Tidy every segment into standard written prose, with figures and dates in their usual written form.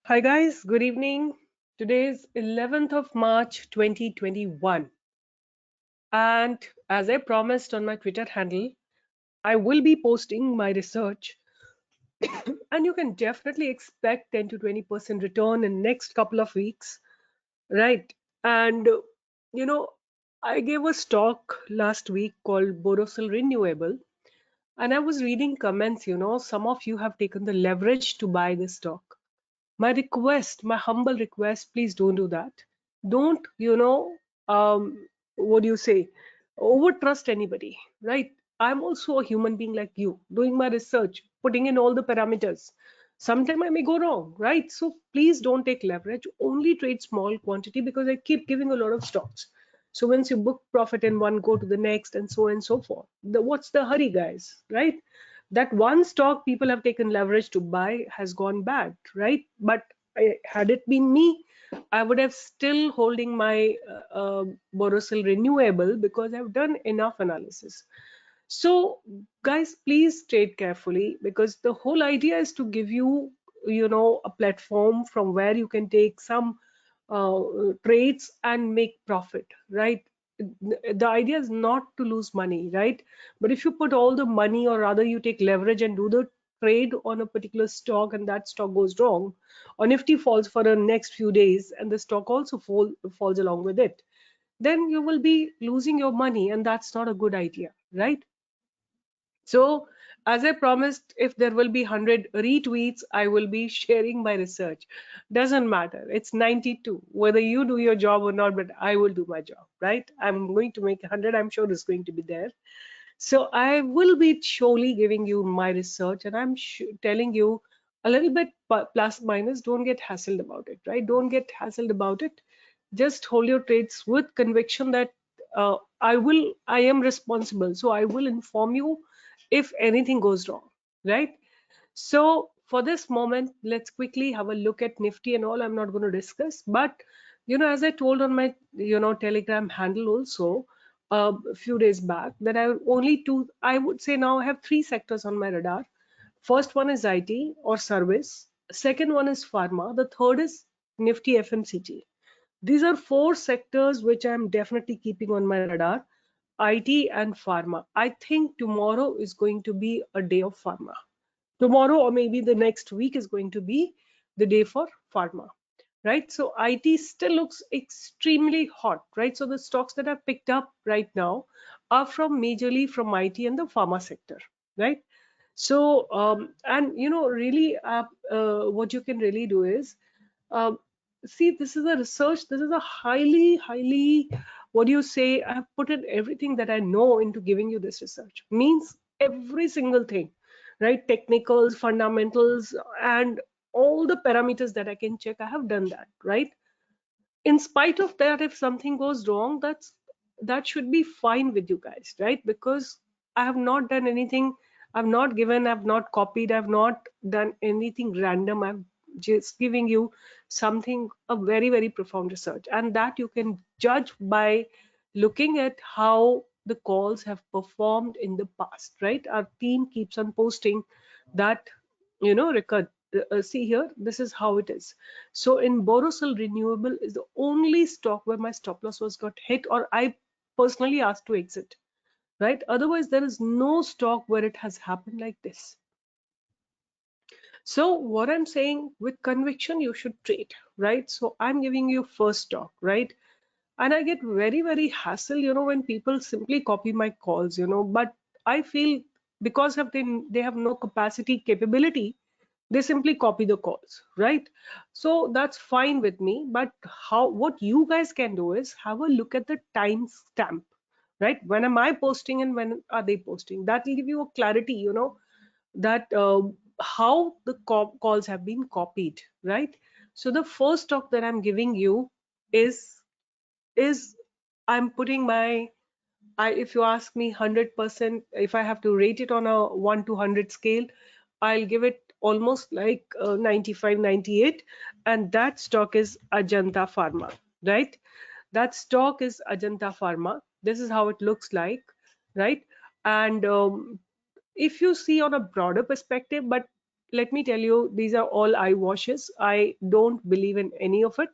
Hi guys, good evening. Today is 11th of March 2021, and as I promised on my Twitter handle, I will be posting my research and you can definitely expect 10 to 20% return in next couple of weeks, right? And you know, I gave a stock last week called Borosil Renewable, and I was reading comments, some of you have taken the leverage to buy this stock. My request, my humble request, please don't do that. Don't, what do you say, over trust anybody, right? I'm also a human being like you, doing my research, putting in all the parameters. Sometime I may go wrong, right? So please don't take leverage, only trade small quantity because I keep giving a lot of stocks. So once you book profit in one, go to the next and so on and so forth. What's the hurry, guys, right? That one stock people have taken leverage to buy has gone bad, right? But had it been me, I would have still holding my Borosil Renewable because I've done enough analysis. So guys, please trade carefully because the whole idea is to give you, a platform from where you can take some trades and make profit, right? The idea is not to lose money, right? But if you put all the money, or rather you take leverage and do the trade on a particular stock and that stock goes wrong, or Nifty falls for the next few days and the stock also falls along with it, then you will be losing your money and that's not a good idea, right? So, as I promised, if there will be 100 retweets, I will be sharing my research. Doesn't matter. It's 92. Whether you do your job or not, but I will do my job, right? I'm going to make 100. I'm sure it's going to be there. So I will be surely giving you my research, and I'm telling you a little bit plus minus. Don't get hassled about it, right? Don't get hassled about it. Just hold your trades with conviction that I am responsible. So I will inform you if anything goes wrong, right? So for this moment, let's quickly have a look at Nifty and all. I'm not going to discuss, but as I told on my Telegram handle also a few days back, that I would say now I have three sectors on my radar. First one is IT or service. Second one is pharma. The third is Nifty FMCG. These are four sectors which I'm definitely keeping on my radar. IT and pharma. I think tomorrow is going to be a day of pharma. Tomorrow or maybe the next week is going to be the day for pharma, right? So IT still looks extremely hot, right? So the stocks that I've picked up right now are from majorly from IT and the pharma sector, right? So and really what you can really do is um, see, this is a research, this is a highly, what do you say, I have put in everything that I know into giving you this research. Means every single thing, right? Technicals, fundamentals, and all the parameters that I can check, I have done that, right? In spite of that, if something goes wrong, that should be fine with you guys, right? Because I have not done anything, I've not copied, I've not done anything random. I'm just giving you something, a very profound research, and that you can judge by looking at how the calls have performed in the past, right? Our team keeps on posting that, record. See here, this is how it is. So in Borosil Renewable is the only stock where my stop loss was got hit, or I personally asked to exit, right? Otherwise, there is no stock where it has happened like this. So what I'm saying, with conviction, you should trade, right? So I'm giving you first stock, right? And I get very hassle, when people simply copy my calls, but I feel because of they have no capability, they simply copy the calls, right? So that's fine with me. But what you guys can do is have a look at the time stamp, right? When am I posting and when are they posting? That will give you a clarity, that how the calls have been copied, right? So the first stock that I'm giving you is I'm putting my, if you ask me 100%, if I have to rate it on a 1 to 100 scale, I'll give it almost like 95, 98. And that stock is Ajanta Pharma, right? That stock is Ajanta Pharma. This is how it looks like, right? And if you see on a broader perspective, but let me tell you, these are all eyewashes. I don't believe in any of it.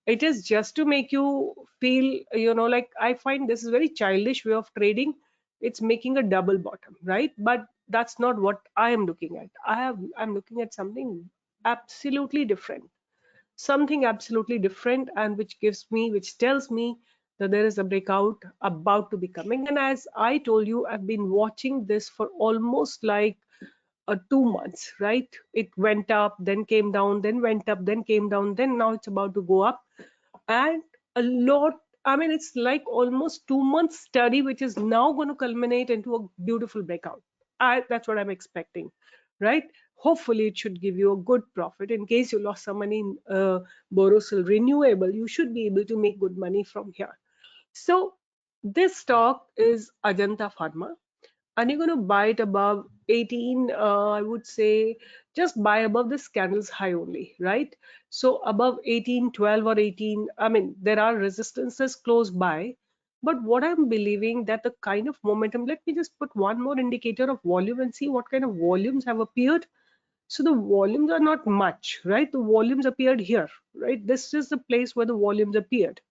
It is just to make you feel, like, I find this is very childish way of trading. It's making a double bottom, right? But that's not what I am looking at. I'm looking at something absolutely different, something absolutely different, and which tells me that there is a breakout about to be coming. And as I told you, I've been watching this for almost like 2 months, right? It went up, then came down, then went up, then came down, then now it's about to go up. And a lot, I mean, it's like almost 2 months study, which is now going to culminate into a beautiful breakout. That's what I'm expecting, right? Hopefully it should give you a good profit. In case you lost some money in Borosil Renewable, you should be able to make good money from here. So this stock is Ajanta Pharma, and you're going to buy it above 18. I would say just buy above this candle's high only, right? So above 18, 12 or 18, I mean, there are resistances close by, but what I'm believing that the kind of momentum, let me just put one more indicator of volume and see what kind of volumes have appeared. So the volumes are not much, right? The volumes appeared here, right? This is the place where the volumes appeared.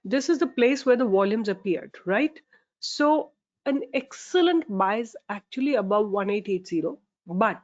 This is the place where the volumes appeared, right? So an excellent buy is actually above 1880, but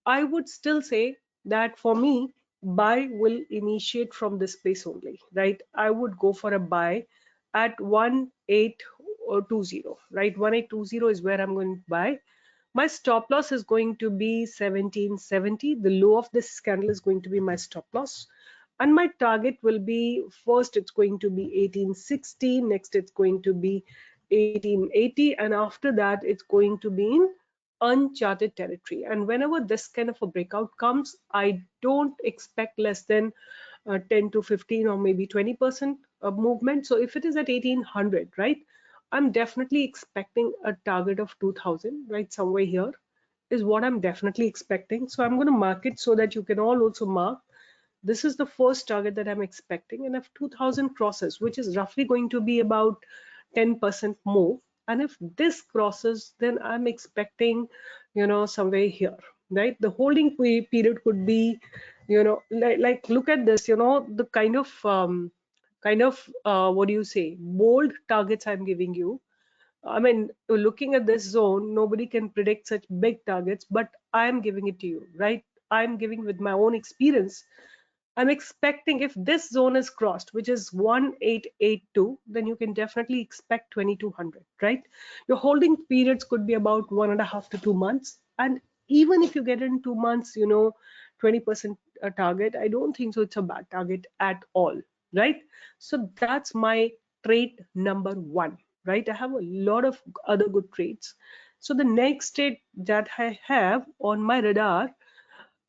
I would still say that for me, buy will initiate from this place only, right? I would go for a buy at 1820, right? 1820 is where I'm going to buy. My stop loss is going to be 1770. The low of this candle is going to be my stop loss. And my target will be, first it's going to be 1860, next it's going to be 1880, and after that it's going to be in uncharted territory. And whenever this kind of a breakout comes, I don't expect less than 10 to 15 or maybe 20% of movement. So if it is at 1800, right, I'm definitely expecting a target of 2000, right? Somewhere here is what I'm definitely expecting. So I'm going to mark it so that you can all also mark. This is the first target that I'm expecting. And if 2000 crosses, which is roughly going to be about 10% more, and if this crosses, then I'm expecting, somewhere here, right? The holding period could be, like look at this, the what do you say, bold targets I'm giving you. I mean, looking at this zone, nobody can predict such big targets, but I'm giving it to you, right? I'm giving with my own experience. I'm expecting if this zone is crossed, which is 1882, then you can definitely expect 2200, right? Your holding periods could be about 1.5 to 2 months. And even if you get in 2 months, 20% target, I don't think so it's a bad target at all, right? So that's my trade number one, right? I have a lot of other good trades. So the next trade that I have on my radar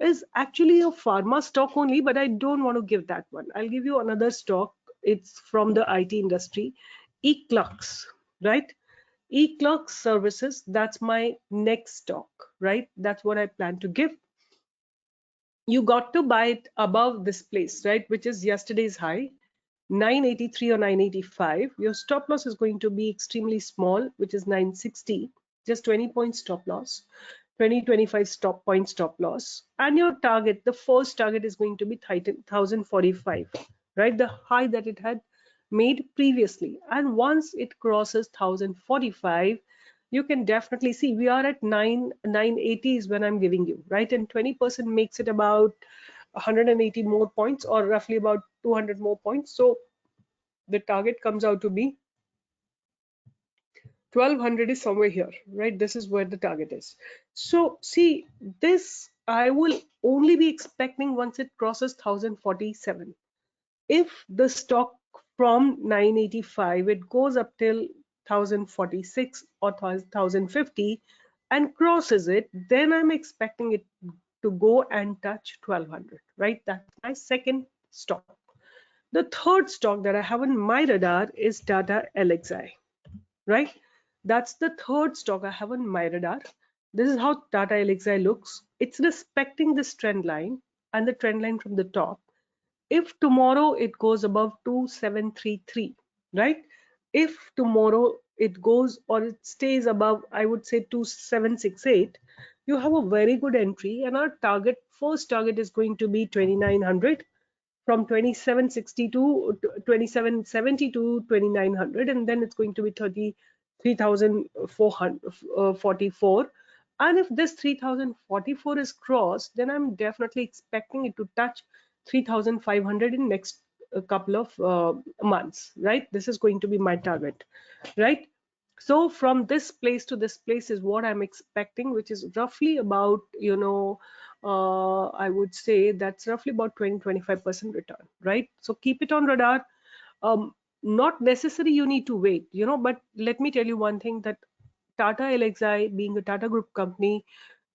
is actually a pharma stock only, but I don't want to give that one. I'll give you another stock. It's from the IT industry, 𝐸𝐶, right? 𝐸𝐶 services, that's my next stock, right? That's what I plan to give. You got to buy it above this place, right? Which is yesterday's high, 983 or 985. Your stop loss is going to be extremely small, which is 960, just 20 points stop loss, 20-25 stop loss. And your target, the first target is going to be 1045, right? The high that it had made previously. And once it crosses 1045, you can definitely see we are at 980 is when I'm giving you, right? And 20% makes it about 180 more points, or roughly about 200 more points. So the target comes out to be 1200 is somewhere here, right? This is where the target is. So see, this I will only be expecting once it crosses 1047. If the stock from 985, it goes up till 1046 or 1050 and crosses it, then I'm expecting it to go and touch 1200, right? That's my second stock. The third stock that I have on my radar is Tata Elxsi, right? That's the third stock I have on my radar. This is how Tata Elxsi looks. It's respecting this trend line and the trend line from the top. If tomorrow it goes above 2733, right? If tomorrow it goes or it stays above, I would say 2768, you have a very good entry. And our first target is going to be 2900, from 2760 to 2770 to 2900, and then it's going to be 33,444. And if this 3044 is crossed, then I'm definitely expecting it to touch 3500 in next couple of months, right? This is going to be my target, right? So from this place to this place is what I'm expecting, which is roughly about, I would say that's roughly about 20-25% return, right? So keep it on radar. Not necessary you need to wait, but let me tell you one thing, that Tata Elxsi, being a Tata Group company,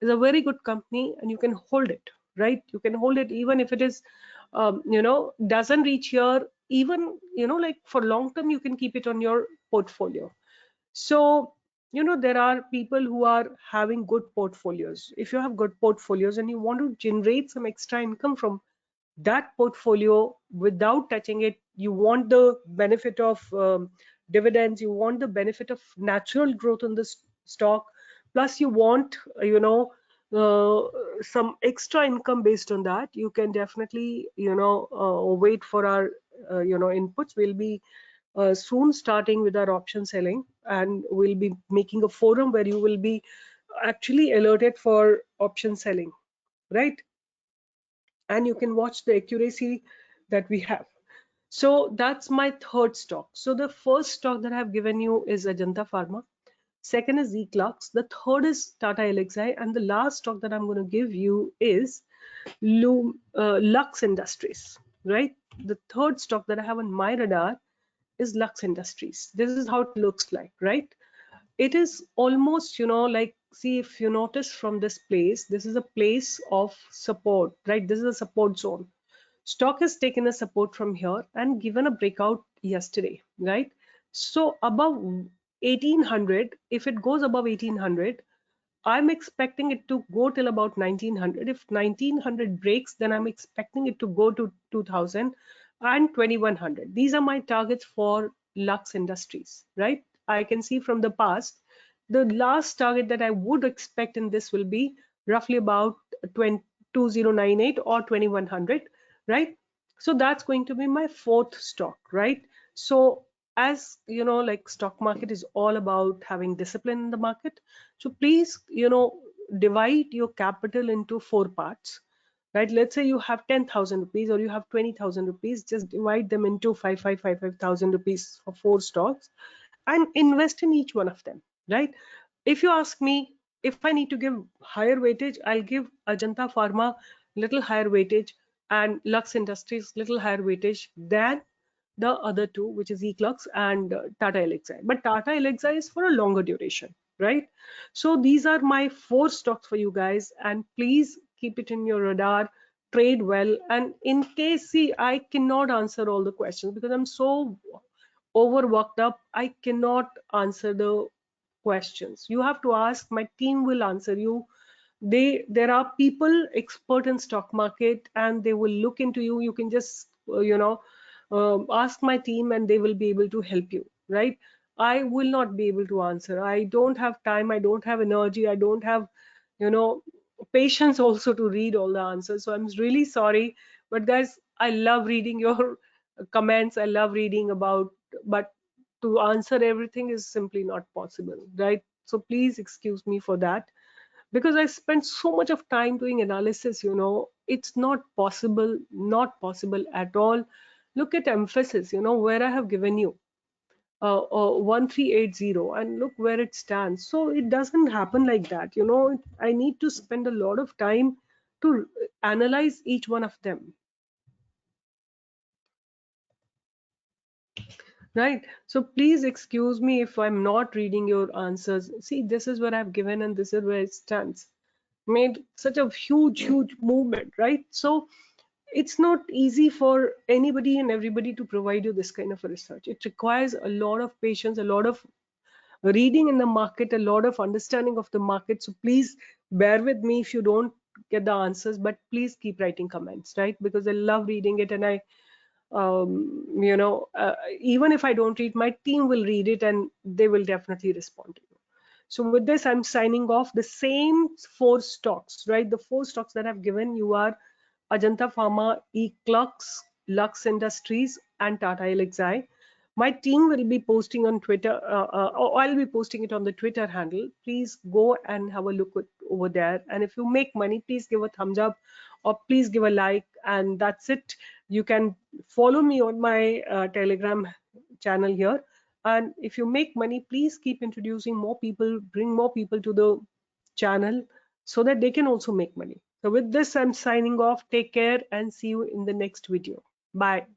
is a very good company, and you can hold it, right? You can hold it even if it is, doesn't reach here. Even, like for long term, you can keep it on your portfolio. So, there are people who are having good portfolios. If you have good portfolios and you want to generate some extra income from that portfolio without touching it, you want the benefit of dividends, you want the benefit of natural growth in the stock, plus you want, some extra income based on that, you can definitely, wait for our, inputs. We'll be soon starting with our option selling, and we'll be making a forum where you will be actually alerted for option selling, right? And you can watch the accuracy that we have. So that's my third stock. So the first stock that I've given you is Ajanta Pharma. Second is 𝐸CLUX. The third is Tata Elxsi, and the last stock that I'm going to give you is Lux Industries, right? The third stock that I have on my radar is Lux Industries. This is how it looks like, right? It is almost, like, see, if you notice from this place, this is a place of support, right? This is a support zone. Stock has taken a support from here and given a breakout yesterday, right? So above 1800, if it goes above 1800, I'm expecting it to go till about 1900. If 1900 breaks, then I'm expecting it to go to 2000 and 2100. These are my targets for Lux Industries, right? I can see from the past, the last target that I would expect in this will be roughly about 2098 or 2100, right? So that's going to be my fourth stock, right? So as you know, like, stock market is all about having discipline in the market. So please, divide your capital into 4 parts, right? Let's say you have 10,000 rupees or you have 20,000 rupees, just divide them into 5,000 rupees for 4 stocks and invest in each one of them, right? If you ask me, if I need to give higher weightage, I'll give Ajanta Pharma little higher weightage and Lux Industries little higher weightage than the other two, which is 𝐸CLUX and Tata Elxsi. But Tata Elxsi is for a longer duration, right? So these are my 4 stocks for you guys, and please keep it in your radar, trade well. And in case, see, I cannot answer all the questions because I'm so overworked up, I cannot answer the questions. You have to ask, my team will answer you. There are people expert in stock market and they will look into you. You can just ask my team and they will be able to help you, right? I will not be able to answer. I don't have time, I don't have energy, I don't have you know patience also to read all the answers. So I'm really sorry, but guys, I love reading your comments, I love reading about, but to answer everything is simply not possible, right? So please excuse me for that, because I spent so much of time doing analysis. It's not possible at all. Look at emphasis, where I have given you 1380, and look where it stands. So it doesn't happen like that. I need to spend a lot of time to analyze each one of them, right? So please excuse me if I'm not reading your answers. See, this is what I've given and this is where it stands. Made such a huge movement, right? So it's not easy for anybody and everybody to provide you this kind of a research. It requires a lot of patience, a lot of reading in the market, a lot of understanding of the market. So please bear with me if you don't get the answers, but please keep writing comments, right? Because I love reading it, and even if I don't read, my team will read it and they will definitely respond to you. So with this, I'm signing off. The same 4 stocks, right? The 4 stocks that I've given you are Ajanta Pharma, eclux, Lux Industries, and Tata Elxsi. My team will be posting on Twitter, or I'll be posting it on the Twitter handle. Please go and have a look over there. And if you make money, please give a thumbs up or please give a like. And that's it. You can follow me on my Telegram channel here. And if you make money, please keep introducing more people, bring more people to the channel so that they can also make money. So with this, I'm signing off. Take care and see you in the next video. Bye.